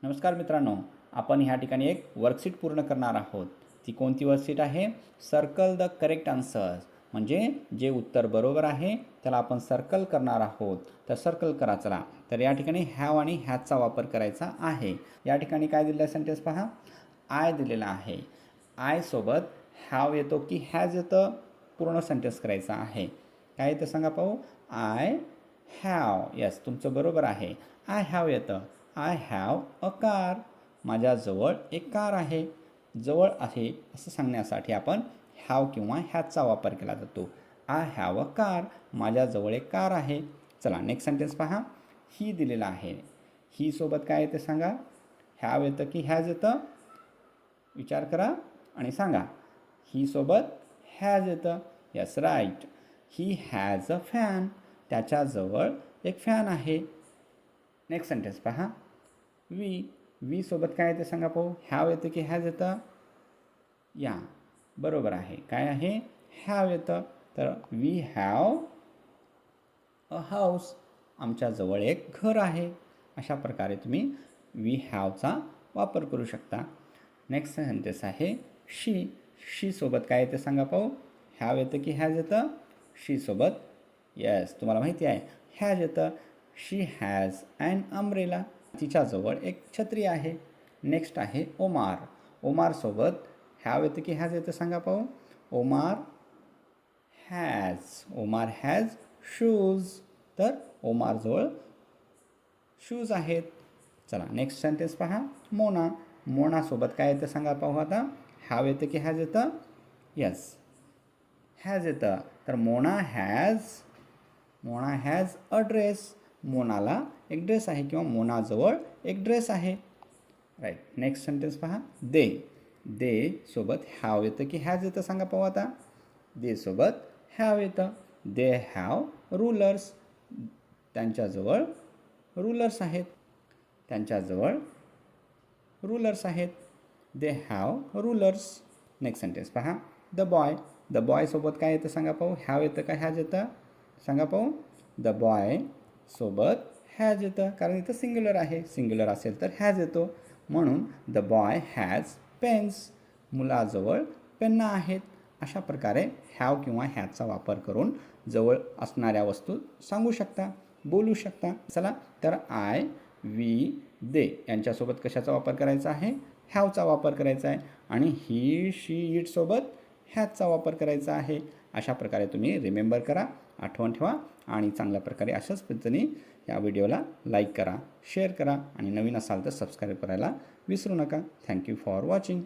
नमस्कार मित्रांनो, आपण ह्या ठिकाणी एक वर्कशीट पूर्ण करणार आहोत. ती कोणती वर्कशीट आहे? Circle the correct answers. म्हणजे जे उत्तर बरोबर आहे त्याला आपण सर्कल करणार आहोत. तर सर्कल करा चला. तर या ठिकाणी हॅव आणि हॅजचा वापर करायचा आहे. या ठिकाणी काय दिलेलं आहे सेंटेन्स पहा. आय दिलेला आहे. आय सोबत हॅव येतो की हॅज येतं? पूर्ण सेंटेन्स करायचा आहे. काय येतं सांगा पाहू. I have. यस, तुमचं बरोबर आहे. आय हॅव येतं. I have a car. माझ्याजवळ एक कार आहे. जवळ आहे असं सांगण्यासाठी आपण हॅव किंवा हॅजचा वापर केला जातो. I have a car. माझ्याजवळ एक कार आहे. चला नेक्स्ट सेंटेन्स पहा. ही दिलेला आहे. ही सोबत काय येतं सांगा. हॅव येतं की हॅज येतं? विचार करा आणि सांगा. ही सोबत हॅज येतं. Yes right. He has a fan. त्याच्याजवळ एक फॅन आहे. नेक्स्ट सेंटेन्स पहा. वी सोबत काय येते सांगा पाहू. हॅव येतं की हॅज येतं? या बरोबर आहे. काय आहे? हॅव येतं. तर वी हॅव अ हाऊस. आमच्याजवळ एक घर आहे. अशा प्रकारे तुम्ही वी हॅवचा वापर करू शकता. नेक्स्ट सेंटेन्स आहे शी सोबत काय येते सांगा पाहू. हॅव येतं की हॅज येतं? शी सोबत येस तुम्हाला माहिती आहे हॅज येतं. शी हॅज ॲन अम्ब्रेला. तिच्याजवळ एक छत्री आहे. नेक्स्ट आहे ओमार सोबत हॅव येतं की हॅज येतं सांगा पाहू. Omar has shoes. तर ओमारजवळ शूज आहेत. चला नेक्स्ट सेंटेन्स पहा. मोनासोबत काय येतं सांगा पाहू आता. हॅव येतं की हॅज येतं? यस हॅज येतं. तर मोना हॅज अ ड्रेस. मोनाला एक ड्रेस आहे किंवा मोनाजवळ एक ड्रेस आहे. राईट. नेक्स्ट सेंटेन्स पहा. दे सोबत हॅव येतं की हॅज येतं सांगा पाहू आता. दे सोबत हॅव येतं. They have rulers. त्यांच्याजवळ रूलर्स आहेत. They have rulers. Next sentence पहा. द बॉय सोबत काय येतं सांगा पाहू. हॅव येतं का हॅज येतं सांगा पाहू. द बॉय सोबत हॅज येतं कारण इथं सिंग्युलर आहे. सिंग्युलर असेल तर हॅज येतो. म्हणून द बॉय हॅज पेन्स. मुलाजवळ पेन्ना आहेत. अशा प्रकारे हॅव किंवा हॅजचा वापर करून जवळ असणाऱ्या वस्तू सांगू शकता, बोलू शकता. चला तर आय दे यांच्यासोबत कशाचा वापर करायचा आहे. हॅवचा वापर करायचा आहे. आणि ही शी इट सोबत हॅजचा वापर करायचा आहे. अशा प्रकारे तुम्ही रिमेंबर करा, आठवण ठेवा आणि चांगल्या प्रकारे अशाच पद्धतीने या व्हिडिओला लाईक करा, शेअर करा आणि नवीन असाल तर सबस्क्राईब करायला विसरू नका. Thank you for watching.